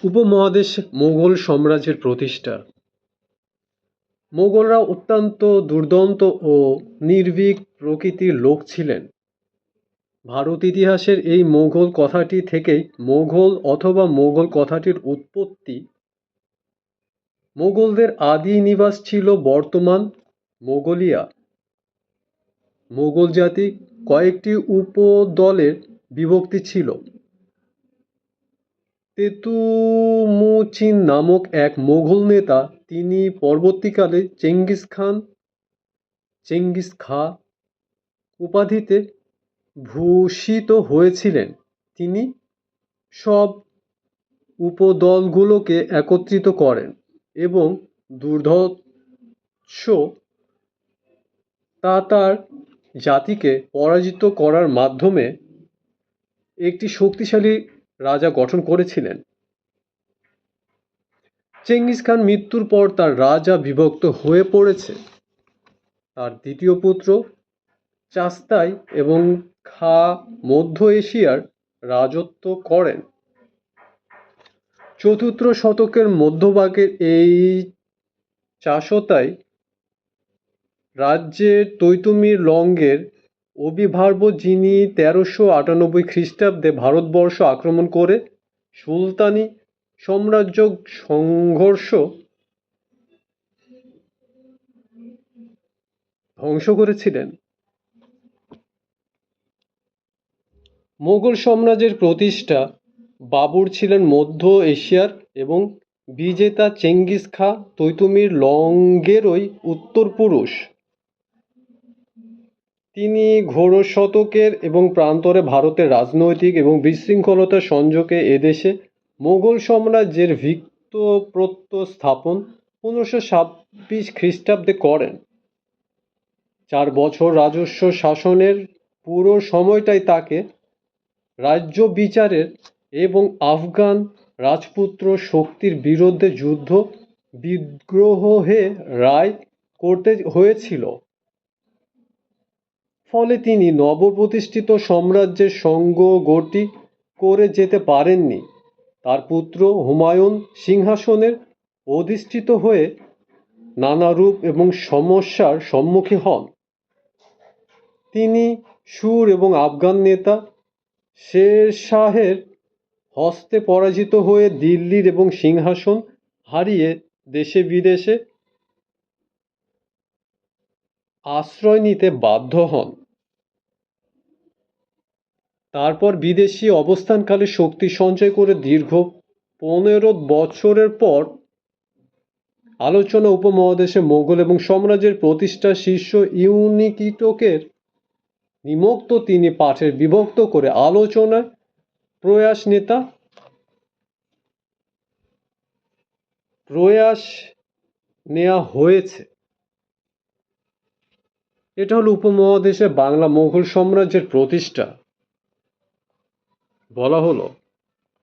উপমহাদেশে মোগল সাম্রাজ্যের প্রতিষ্ঠা। মোগলরা অত্যন্ত দুর্দান্ত ও নির্ভীক প্রকৃতির লোক ছিলেন। ভারত ইতিহাসের এই মোগল কথাটি থেকেই মোগল অথবা মোগল কথাটির উৎপত্তি। মোগলদের আদি নিবাস ছিল বর্তমান মোগলিয়া। মোগল জাতি কয়েকটি উপদলের বিভক্তি ছিল। তেতুমুচিন নামক এক মোগল নেতা, তিনি পরবর্তীকালে চেঙ্গিস খা উপাধিতে ভূষিত হয়েছিলেন। তিনি সব উপদলগুলোকে একত্রিত করেন এবং দুর্ধর্ষ তাতার জাতিকে পরাজিত করার মাধ্যমে একটি শক্তিশালী রাজা গঠন করেছিলেন। চেঙ্গিস খান মৃত্যুর পর তার রাজা বিভক্ত হয়ে পড়েছে। তার দ্বিতীয় পুত্র চাস্তাই এবং খা মধ্য এশিয়ার রাজত্ব করেন। চতুর্থ শতকের মধ্যভাগের এই চাষতাই রাজ্যের তৈতুমির লঙ্গের অভিভার্য, যিনি 1398 খ্রিস্টাব্দে ভারতবর্ষ আক্রমণ করে সুলতানি সাম্রাজ্য ধ্বংস করেছিলেন। মোগল সাম্রাজ্যের প্রতিষ্ঠা বাবর ছিলেন মধ্য এশিয়ার এবং বিজেতা চেঙ্গিস খা তৈতুমির লঙ্গেরই উত্তরপুরুষ। তিনি ষোড়শ শতকের এবং প্রান্তরে ভারতের রাজনৈতিক এবং বিশৃঙ্খলতার সংযোগে এদেশে মোগল সাম্রাজ্যের ভিত্তিপ্রস্তর স্থাপন 1526 খ্রিস্টাব্দে করেন। 4 বছর রাজস্ব শাসনের পুরো সময়টাই তাকে রাজ্য বিচারের এবং আফগান রাজপুত্র শক্তির বিরুদ্ধে যুদ্ধ বিগ্রহে রায় করতে হয়েছিল। ফলে তিনি নবপ্রতিষ্ঠিত সাম্রাজ্যের সঙ্গতি করে যেতে পারেননি। তার পুত্র হুমায়ুন সিংহাসনের অধিষ্ঠিত হয়ে নানা রূপ এবং সমস্যার সম্মুখীন হন। তিনি সুর এবং আফগান নেতা শের শাহের হস্তে পরাজিত হয়ে দিল্লির এবং সিংহাসন হারিয়ে দেশে বিদেশে আশ্রয় নিতে বাধ্য হন। তারপর বিদেশী অবস্থানকালে শক্তি সঞ্চয় করে দীর্ঘ 15 বছরের পর আলোচনা উপমহাদেশে মোগল এবং সাম্রাজ্যের প্রতিষ্ঠা শীর্ষ ইউনিকিটোকের নিমিত্ত তিনি পাঠের বিভক্ত করে আলোচনায় প্রয়াস নেওয়া হয়েছে। এটা হলো উপমহাদেশে বাংলা মোগল সাম্রাজ্যের প্রতিষ্ঠা বলা হলো।